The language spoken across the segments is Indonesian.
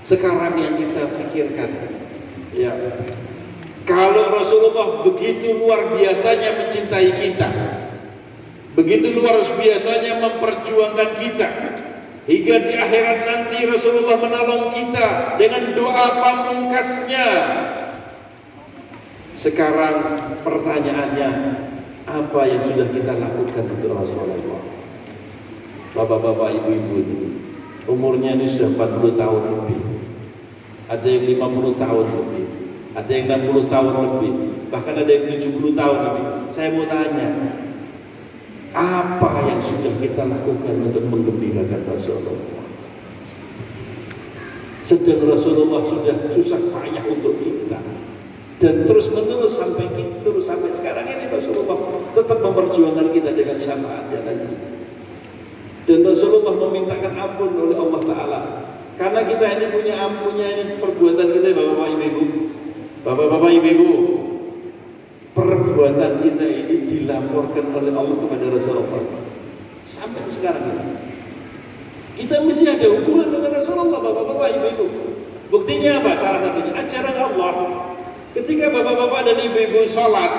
Sekarang yang kita pikirkan, ya, kalau Rasulullah begitu luar biasanya mencintai kita, begitu luar biasanya memperjuangkan kita, hingga di akhirat nanti Rasulullah menolong kita dengan doa pamungkasnya. Sekarang pertanyaannya, apa yang sudah kita lakukan untuk Rasulullah? Bapak-bapak, ibu-ibu, umurnya ini sudah 40 tahun lebih, ada yang 50 tahun lebih, ada yang 60 tahun lebih, bahkan ada yang 70 tahun lebih. Saya mau tanya, apa yang sudah kita lakukan untuk menggembirakan Rasulullah? Sedang Rasulullah sudah susah payah untuk kita, dan terus menerus sampai sekarang ini Rasulullah tetap memperjuangkan kita dengan syafaatnya lagi. Dan Rasulullah memintakan ampun oleh Allah Ta'ala, karena kita ini punya ampunnya ini perbuatan kita, bapak-bapak ibu-ibu. Bapak-bapak ibu-ibu, perbuatan kita ini dilaporkan oleh Allah kepada Rasulullah sampai sekarang ini. Kita mesti ada hubungan dengan Rasulullah, bapak-bapak ibu-ibu. Buktinya apa? Salah satunya ajaran Allah. Ketika bapak-bapak dan ibu-ibu sholat,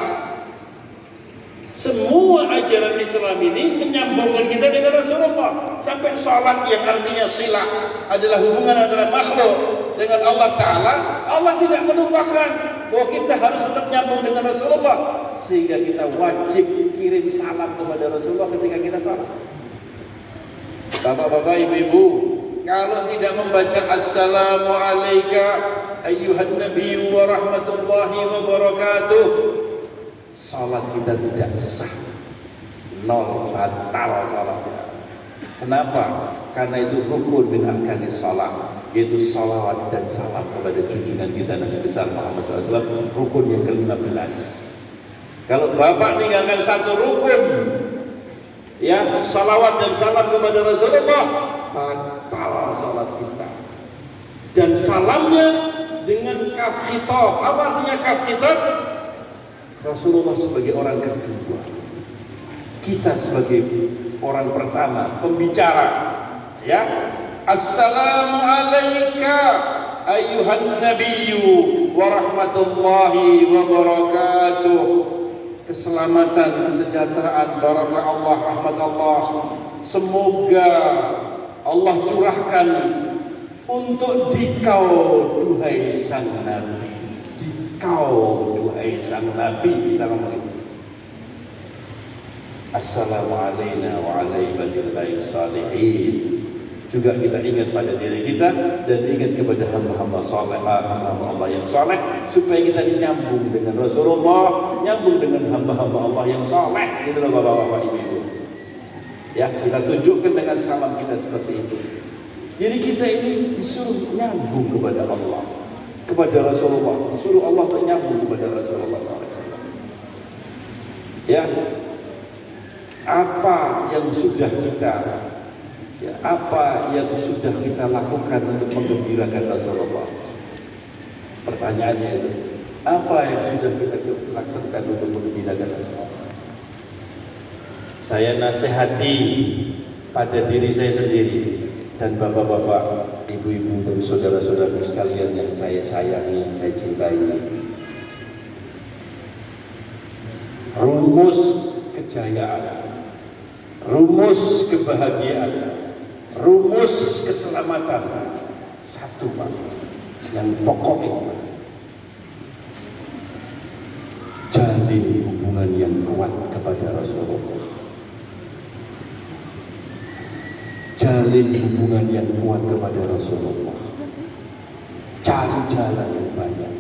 semua ajaran Islam ini menyambungkan kita dengan Rasulullah. Sampai sholat yang artinya silah adalah hubungan antara makhluk dengan Allah Ta'ala, Allah tidak melupakan bahwa kita harus tetap nyambung dengan Rasulullah, sehingga kita wajib kirim salam kepada Rasulullah ketika kita sholat. Bapak-bapak, ibu-ibu, kalau tidak membaca Assalamu alayka ayyuhan nabiyyu wa rahmatullahi wa barakatuh, salat kita tidak sah, nol, batal salatnya. Kenapa? Karena itu rukun min arkani salat, yaitu salawat dan salam kepada junjungan kita Nabi besar Muhammad SAW, rukun yang ke-15. Kalau bapak meninggalkan satu rukun, ya, salawat dan salam kepada Rasulullah, batal salat kita. Dan salamnya dengan kaf khitab. Apa artinya kaf khitab? Rasulullah sebagai orang kedua, kita sebagai orang pertama, pembicara, ya. Assalamu alayka ayyuhan nabiyyu wa rahmatullahi wa barakatuh. Keselamatan, kesejahteraan, barakah Allah, rahmat Allah, semoga Allah curahkan untuk dikau duhai sang Nabi. Kau duhai sang Nabi, kita ngomong itu. Assalamu alayna wa ala ibadillahi salihin. Juga kita ingat pada diri kita dan ingat kepada hamba-hamba saleh, hamba-hamba Allah yang saleh, supaya kita nyambung dengan Rasulullah, nyambung dengan hamba-hamba Allah yang saleh. Itu loh bapak-bapak, ibu-ibu. Ya, kita tunjukkan dengan salam kita seperti itu. Jadi kita ini disuruh nyambung kepada Allah, kepada Rasulullah, disuruh Allah untuk nyambung kepada Rasulullah SAW. Ya, apa yang sudah kita, ya, apa yang sudah kita lakukan untuk menggembirakan Rasulullah? Pertanyaannya itu, apa yang sudah kita laksanakan untuk menggembirakan Rasulullah? Saya nasihati pada diri saya sendiri dan bapak-bapak, ibu-ibu dan saudara-saudaraku sekalian yang saya sayangi, yang saya cintai. Rumus kejayaan, rumus kebahagiaan, rumus keselamatan satu, Pak, yang pokok ini: jalin hubungan yang kuat kepada Rasulullah. Jalin hubungan yang kuat kepada Rasulullah. Cari jalan yang banyak,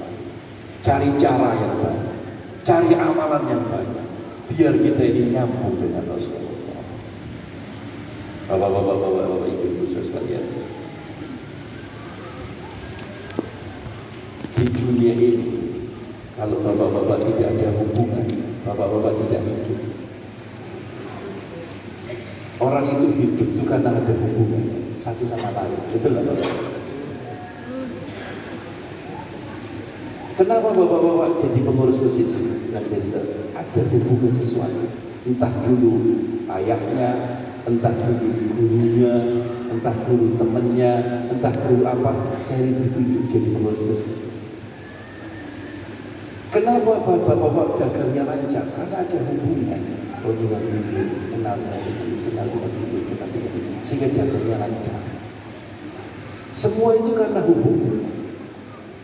cari cara yang banyak, cari amalan yang banyak, biar kita ini nyambung dengan Rasulullah. Bapak-bapak, ibu-ibu sekalian, di dunia ini, kalau bapak-bapak tidak ada hubungan, bapak-bapak tidak hidup. Orang itu hidup itu karena ada hubungan satu sama lain. Betul nggak, Bapak? Kenapa bapak-bapak jadi pengurus masjid sini? Ada hubungan sesuatu. Entah dulu ayahnya, entah dulu gurunya, entah guru temannya, entah guru apa, saya ditunjuk jadi pengurus masjid. Kenapa bapak-bapak gagangnya lancar? Karena ada hubungan. Oh dengan ibu, kenal dengan ibu, sehingga gagangnya lancar. Semua itu karena hubungan.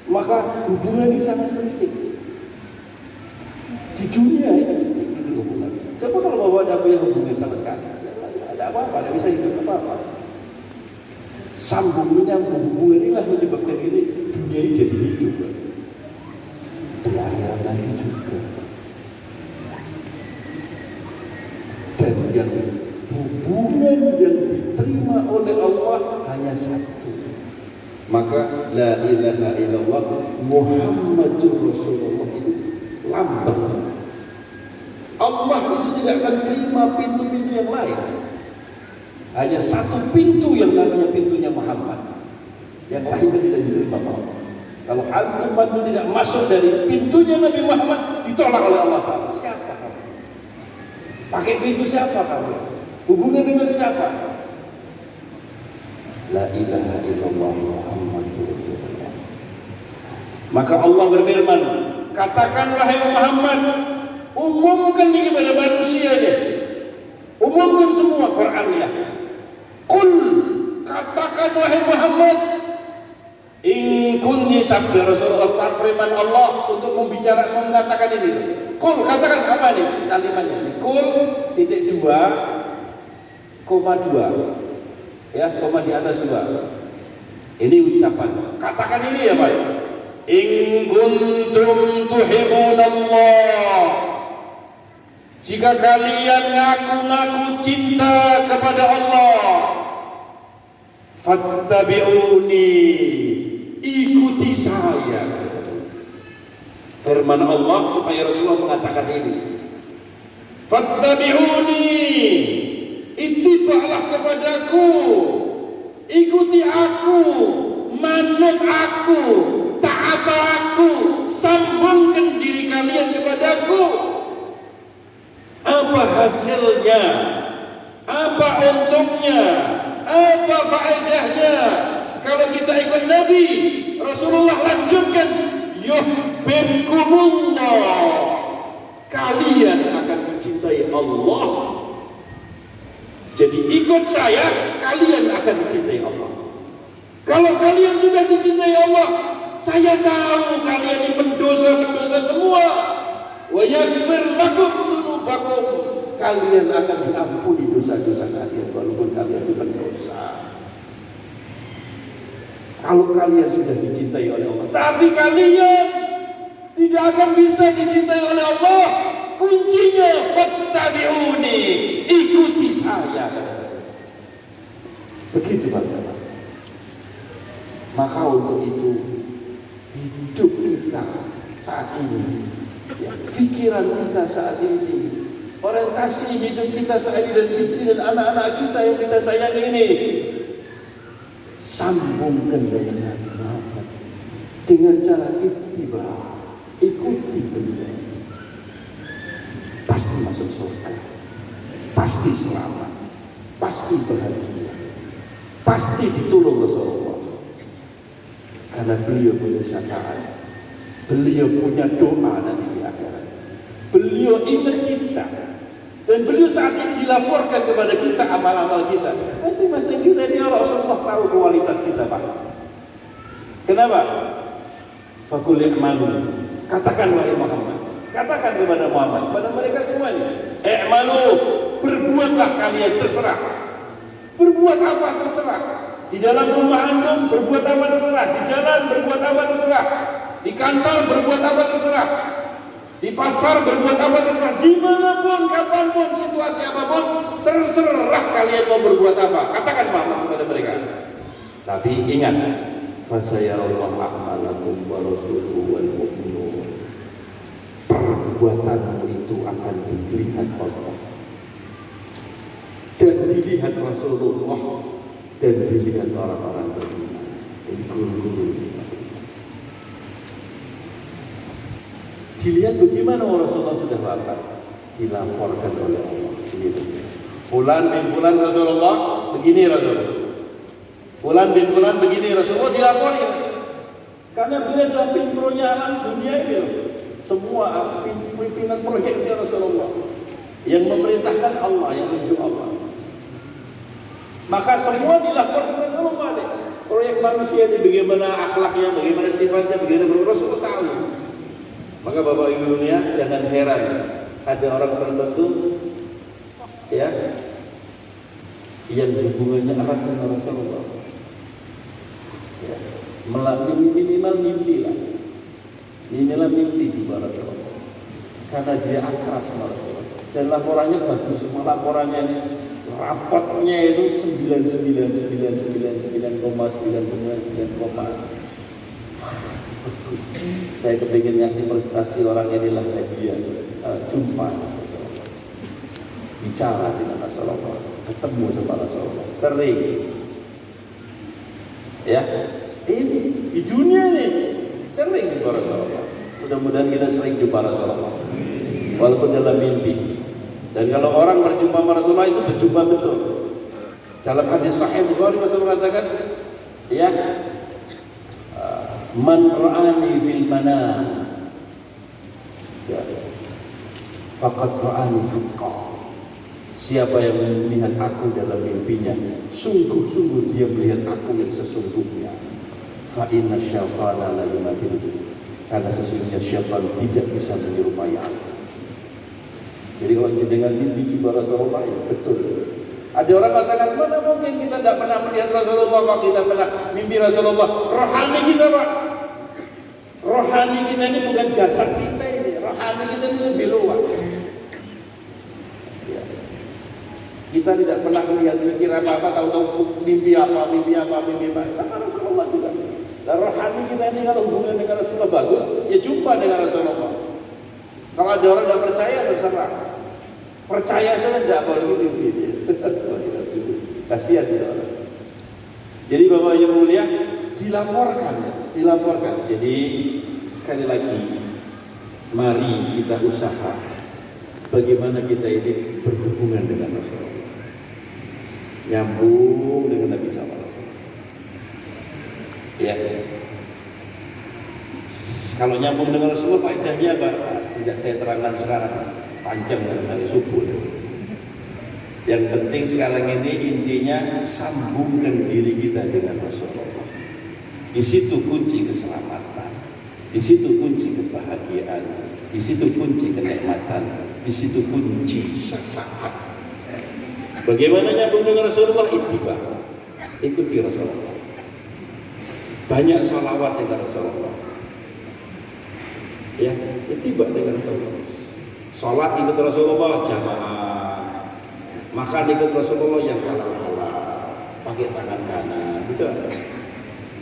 Maka hubungan ini sangat penting. Di dunia ini hubungan. Coba kalau bapak ada punya hubungan sama sekali, ada apa-apa, tidak bisa hidup apa-apa. Sambung menyambung hubungan inilah menyebabkan ini dunia ini jadi hidup. Di akhirat nanti juga. Dan yang hubungan yang diterima oleh Allah hanya satu. Maka la ilaha illallah Muhammadur Rasulullah itu lambang. Allah itu tidak akan terima pintu-pintu yang lain. Hanya satu pintu yang namanya pintunya Muhammad. Yang lainnya tidak diterima Allah. Kalau antum tidak masuk dari pintunya Nabi Muhammad, ditolak oleh Allah Ta'ala. Siapa kamu? Pakai pintu siapa kamu? Hubungan dengan siapa? La ilaha illallah Muhammadur Rasulullah. Maka Allah berfirman, katakan wahai Muhammad, umumkan ini kepada manusia deh. Umumkan semua Qur'annya. Qul, katakan wahai Muhammad, in kunni sabda Rasulullah, firman Allah untuk mengatakan ini. Qul, katakan apa nih kalimatnya? Qul titik 2,2 ya, koma di atas 2. Ini ucapan. Katakan ini ya Pak. In kuntum tuhibbunallah, jika kalian ngaku-ngaku cinta kepada Allah, fattabi'uni, ikuti saya. Firman Allah supaya Rasulullah mengatakan ini. Fattabi'uni, ittiba'lah kepadaku, ikuti aku, manut aku, taat aku, sambungkan diri kalian kepadaku. Apa hasilnya? Apa untungnya? Apa faedahnya kalau kita ikut Nabi? Rasulullah lanjutkan, yuhibbukumullah, kalian akan mencintai Allah. Jadi ikut saya, kalian akan mencintai Allah. Kalau kalian sudah dicintai Allah, saya tahu kalian ini pendosa-pendosa semua. Wa yaghfir lakum dzunubakum, kalian akan diampuni dosa-dosa kalian walaupun kalian itu pendosa. Kalau kalian sudah dicintai oleh Allah, tapi kalian tidak akan bisa dicintai oleh Allah, kuncinya fattabi'uni, ikuti saya. Begitu bangsa. Maka untuk itu hidup kita saat ini, ya, pikiran kita saat ini, orientasi hidup kita saat ini, dan istri dan anak-anak kita yang kita sayangi ini, sambungkan dengan Nabi Muhammad dengan cara ittiba, ikuti beliau. Pasti masuk surga, pasti selamat, pasti bahagia, pasti ditolong Rasulullah. Karena beliau punya syafaat, beliau punya doa nanti di akhirat. Beliau ingat kita, dan beliau saat ini dilaporkan kepada kita amal-amal kita. Masing-masing kita ini Rasulullah tahu kualitas kita, Pak. Kenapa? Faqul i'malu, katakan wahai Muhammad, katakan kepada Muhammad, kepada mereka semuanya, i'malu, berbuatlah kalian, terserah. Berbuat apa terserah. Di dalam rumah antum berbuat apa terserah, di jalan berbuat apa terserah, di kantor berbuat apa terserah, di pasar berbuat apa terserah, dimanapun, kapanpun, situasi apapun, terserah kalian mau berbuat apa. Katakan Muhammad kepada mereka. Tapi ingat, fasayarallahu a'malakum wa rasuluhu wal mu'minun. Perbuatanmu itu akan dilihat Allah dan dilihat Rasulullah dan dilihat orang-orang beriman. Ini guru-guru ini. Dilihat bagaimana Rasulullah sudah wafat, dilaporkan oleh Allah. Begitu. Fulan bin Fulan Rasulullah begini Rasul. Fulan bin Fulan begini, Rasulullah dilapori. Karena beliau adalah pintronya alam dunia ini loh. Semua pimpinan proyeknya Rasulullah. Yang memerintahkan Allah, yang tunjuk Allah. Maka semua dilaporkan Rasulullah deh. Proyek manusia ini bagaimana akhlaknya, bagaimana sifatnya, bagaimana Rasulullah tahu. Maka Bapak Ibu dunia jangan heran ada orang tertentu ya yang hubungannya erat sama Rasulullah. Ya, minimal mimpi lah. Inilah mimpi juga Rasulullah. Karena dia akrab sama Rasulullah. Dan laporannya bagus, semua laporannya ini rapotnya itu 99,999,99. Bagus. Saya kepingin ngasih prestasi orang inilah dia jumpa Rasulullah, bicara dengan Rasulullah, ketemu sama Rasulullah, sering. Ya, ini di dunia nih sering jumpa Rasulullah. Mudah-mudahan kita sering jumpa Rasulullah, walaupun dalam mimpi. Dan kalau orang berjumpa sama Rasulullah itu berjumpa betul. Dalam hadis Sahih Bukhari Rasulullah katakan, ya, man ra'ani fil manam, ya, faqad ra'ani haqqan. Siapa yang melihat aku dalam mimpinya, sungguh-sungguh dia melihat aku yang sesungguhnya. Fa inna syaitana la yumathilu, karena sesungguhnya syaitan tidak bisa menyerupai aku. Jadi kalau dengan mimpi jumpa Rasulullah ya betul. Ada orang katakan, mana mungkin kita tidak pernah melihat Rasulullah, kalau kita pernah mimpi Rasulullah. Rohani kita Pak, rohani kita ini bukan jasad kita ini, rohani kita ini lebih luas. Ya. Kita tidak pernah melihat mikir apa-apa, tahu-tahu mimpi apa, sama Rasulullah juga. Dan rohani kita ini kalau hubungan dengan Rasulullah bagus, ya jumpa dengan Rasulullah. Kalau ada orang tidak percaya, terserah. Percaya saja tidak, apalagi mimpi dia. Kasihan dia orang. Jadi Bapak Ibu mulia, dilaporkan. Jadi sekali lagi, mari kita usaha bagaimana kita ini berhubungan dengan Rasulullah, nyambung dengan Nabi SAW. Ya. Kalau nyambung dengan Rasulullah, faedahnya apa? Tidak saya terangkan sekarang, panjang dan saya subuh. Yang penting sekarang ini intinya sambungkan diri kita dengan Rasulullah. Di situ kunci keselamatan, di situ kunci kebahagiaan, di situ kunci kenikmatan, di situ kunci syafaat. Bagaimana nyambung dengan Rasulullah? Ittiba, ikuti Rasulullah. Banyak sholawat dengan Rasulullah. Ya, ittiba dengan Rasulullah. Sholat ikut Rasulullah jamaah, makan ikut Rasulullah yang halal-halal, pakai tangan kanan, gitu.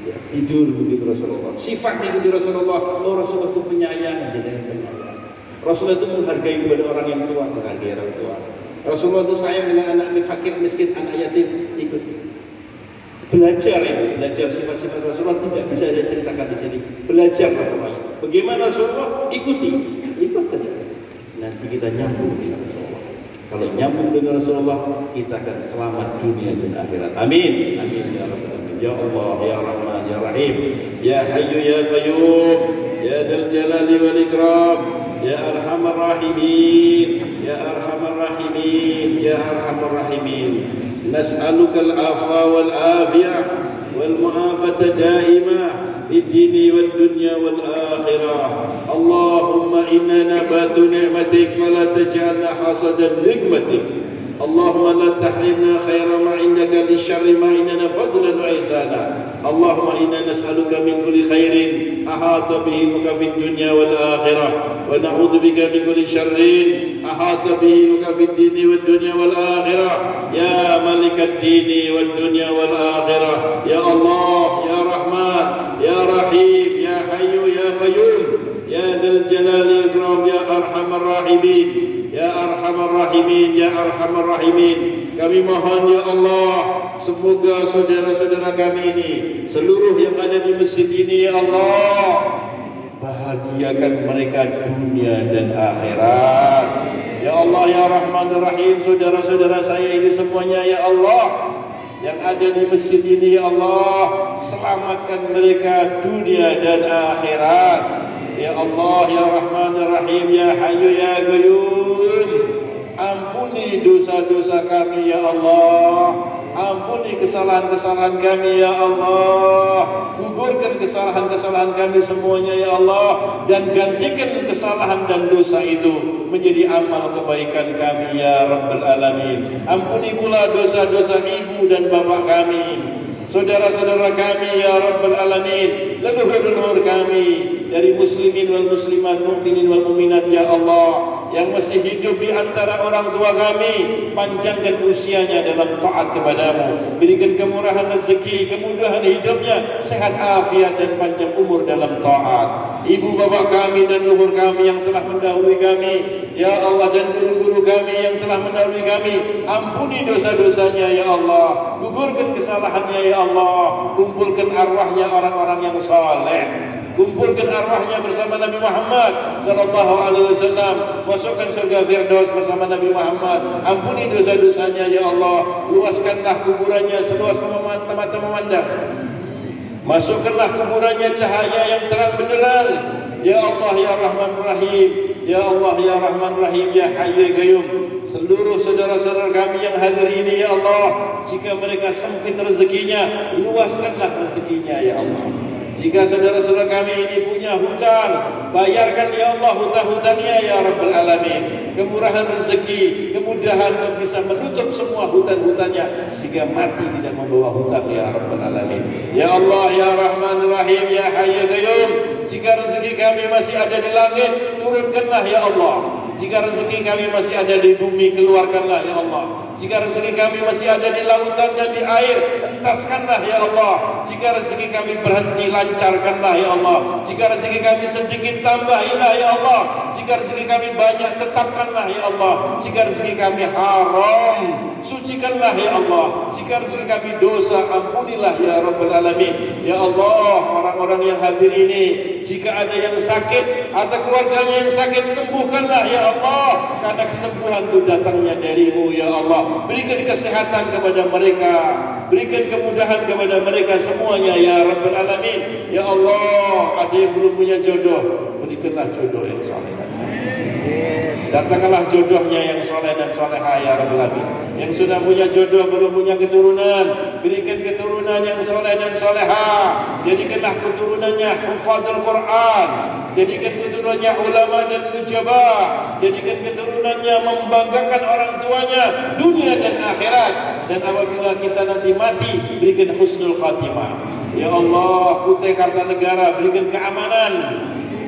Ya, tidur begitu Rasulullah. Sifat ikuti Rasulullah. Oh, Rasulullah itu penyayang, jadi penyayang. Rasulullah itu menghargai kepada orang yang tua, menghargai orang tua. Rasulullah itu sayang dengan anak fakir, miskin, anak yatim, ikut. Belajar ya, belajar sifat-sifat Rasulullah tidak bisa saya ceritakan di sini. Belajar Rasulullah. Bagaimana Rasulullah? Ikut saja. Nanti kita nyambung dengan Rasulullah. Kalau nyambung dengan Rasulullah, kita akan selamat dunia dan akhirat. Amin. Amin ya Rabbal alamin. Ya Allah, ya Rahman, ya Rahim, ya Hayyu ya Qayyum, ya Dzal Jalali wal Ikram, ya Arhamar Rahimin, ya Arhamar Rahimin, ya Arhamar Rahimin. Nas'aluka al-'afwa wal 'afiyah wal mu'afata daimah في الدين والدنيا والآخرة. اللهم إنا نبات نعمتك فلا تجعلنا حصدا نقمتك. اللهم لا تحرمنا خير ما عندك للشر ما عندنا فضلا وإحسانا. اللهم إنا نسألك من كل خير أحاط به بك في الدنيا والآخرة، ونعوذ بك من كل شر أحاط به بك في الدين والدنيا والآخرة. يا ملك الدين والدنيا والآخرة، يا الله يا رحمن يا رحيم يا حي يا قيوم يا ذا الجلال والإكرام يا أرحم الراحمين يا أرحم الراحمين يا أرحم الراحمين. Kami mohon ya Allah, semoga saudara-saudara kami ini, seluruh yang ada di masjid ini ya Allah, bahagiakan mereka dunia dan akhirat. Ya Allah ya Rahman Rahim, saudara-saudara saya ini semuanya ya Allah, yang ada di masjid ini ya Allah, selamatkan mereka dunia dan akhirat. Ya Allah, ya Rahman, ya Rahim, ya Hayyu, ya Qayyum, ampuni dosa-dosa kami ya Allah, ampuni kesalahan-kesalahan kami ya Allah, gugurkan kesalahan-kesalahan kami semuanya ya Allah, dan gantikan kesalahan dan dosa itu menjadi amal kebaikan kami ya Rabbal Alamin. Ampuni pula dosa-dosa ibu dan bapak kami, saudara-saudara kami ya Rabbal Alamin, leluhur-leluhur kami dari muslimin wal muslimat, mukminin wal mukminat ya Allah, yang masih hidup di antara orang tua kami, panjangkan usianya dalam taat kepadamu, berikan kemurahan rezeki, kemudahan hidupnya, sehat afiat dan panjang umur dalam taat. Ibu bapak kami dan leluhur kami yang telah mendahului kami ya Allah, dan guru-guru kami yang telah mendahului kami, ampuni dosa-dosanya ya Allah, gugurkan kesalahannya ya Allah, kumpulkan arwahnya orang-orang yang saleh, kumpulkan arwahnya bersama Nabi Muhammad sallallahu alaihi wasallam, masukkan surga Firdaus bersama Nabi Muhammad. Ampuni dosa-dosanya ya Allah, luaskanlah kuburannya seluas mata memandang, masukkanlah kuburannya cahaya yang terang benderang ya Allah, ya Rahman Rahim, ya Allah, ya Rahman Rahim, ya Hayyu, ya Qayyum. Seluruh saudara-saudara kami yang hadir ini ya Allah, jika mereka sempit rezekinya, luaskanlah rezekinya ya Allah. Jika saudara-saudara kami ini punya hutang, bayarkan ya Allah hutang-hutangnya ya Rabbal Alamin. Kemurahan rezeki, kemudahan untuk bisa menutup semua hutang-hutangnya, sehingga mati tidak membawa hutang ya Rabbal Alamin. Ya Allah, ya Rahman Rahim, ya Hayyu Qayyum. Jika rezeki kami masih ada di langit, turunkanlah ya Allah. Jika rezeki kami masih ada di bumi, keluarkanlah ya Allah. Jika rezeki kami masih ada di lautan dan di air, entaskanlah ya Allah. Jika rezeki kami berhenti, lancarkanlah ya Allah. Jika rezeki kami sedikit, tambahilah ya Allah. Jika rezeki kami banyak, tetapkanlah ya Allah. Jika rezeki kami haram, sucikanlah ya Allah. Jika rezeki kami dosa, ampunilah ya Rabbal Alamin. Ya Allah, orang-orang yang hadir ini, jika ada yang sakit atau keluarganya yang sakit, sembuhkanlah ya Allah, karena kesembuhan itu datangnya darimu ya Allah. Berikan kesehatan kepada mereka, berikan kemudahan kepada mereka semuanya ya Rabbal Alamin. Ya Allah, ada yang belum punya jodoh, berikanlah jodoh yang saleh dan saleh. Datangkanlah jodohnya yang saleh dan salehah ya Rabbal Alamin. Yang sudah punya jodoh belum punya keturunan, berikan keturunan yang saleh dan salehah. Jadikanlah keturunannya hufadzul Quran, jadikan keturunannya ulama dan nujaba, jadikan keturunannya membanggakan orang tuanya dunia dan akhirat. Dan apabila kita nanti mati, berikan husnul khatimah ya Allah. Kutai Kartanegara, berikan keamanan,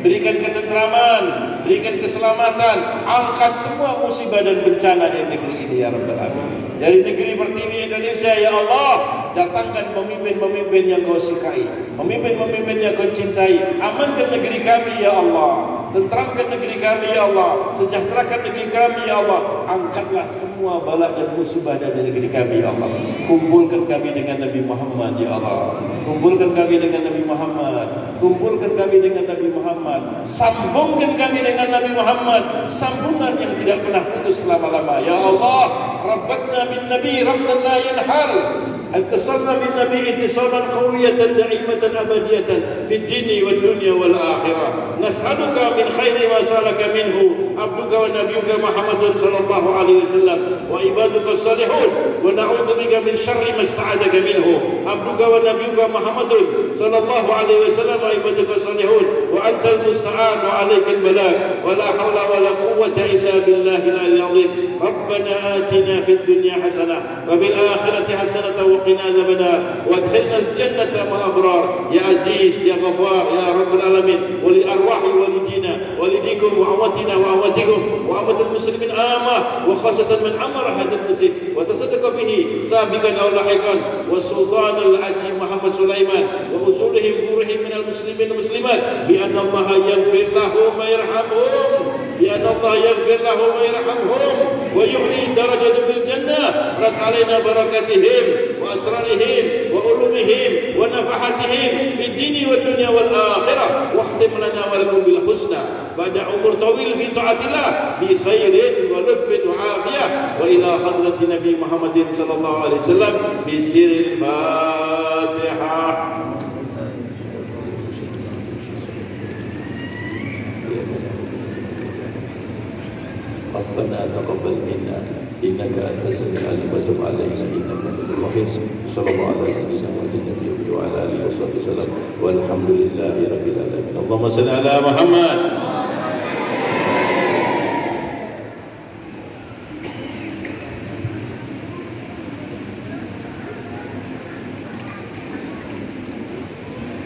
berikan ketentraman, berikan keselamatan, angkat semua musibah dan bencana di negeri ini ya Rabbal Alamin. Dari negeri Pertiwi Indonesia ya Allah, datangkan pemimpin-pemimpin yang kau sukai, pemimpin-pemimpin yang kau cintai. Amankan negeri kami ya Allah, tentramkan negeri kami ya Allah, sejahterakan negeri kami ya Allah. Angkatlah semua bala dan musibah dari negeri kami ya Allah. Kumpulkan kami dengan Nabi Muhammad ya Allah, kumpulkan kami dengan Nabi Muhammad, kumpulkan kami dengan Nabi Muhammad, sambungkan kami dengan Nabi Muhammad, sambungan yang tidak pernah putus selama-lama ya Allah. Rabbatna bin Nabi rabban la yanhar, اتصلنا بالنبي اتصالا قوية دائمة أبدية في الدين والدنيا والآخرة. نسألك من خير ما سألك منه عبدك ونبيك محمد صلى الله عليه وسلم وعبادك الصالحون، ونعوذ بك من شر ما استعاذك منه عبدك ونبيك محمد صلى الله عليه وسلم وعبادك الصالحون، وأنت المستعان وعليك البلاغ، ولا حول ولا قوة إلا بالله العلي العظيم. ربنا آتنا في الدنيا حسنة وفي الآخرة حسنة وقنا عذاب النار وادخلنا الجنة مع الأبرار يا عزيز يا غفار يا رب العالمين. ولأرواح والدينا والديكم وأمتنا وأمتكم وأمة المسلمين عامة، وخاصة من عمر هذا المسجد وتصدق به سابقا أو لاحقا، والسلطان العجي محمد سليمان وأصولهم فورهم من المسلمين والمسلمات، بأن الله يغفر لهم ويرحمهم، بأن الله يغفر لهم ويرحمهم ويعلي درجة في الجنة. رد علينا بركاتهم وأسرارهم وعلومهم ونفحاتهم في الدين والدنيا والآخرة، واختم لنا ولكم بالحسنى بعد عمر طويل في طاعة الله بخير ولطف وعافية، وإلى حضرة نبي محمد صلى الله عليه وسلم بسر الفاتحة. ربنا تقبل منا إنك أنت السميع العليم وتب علينا إنك أنت الرحيم. صلى الله على سيدنا محمد وعلى آله وصحبه وسلم، والحمد لله رب العالمين. اللهم صل على محمد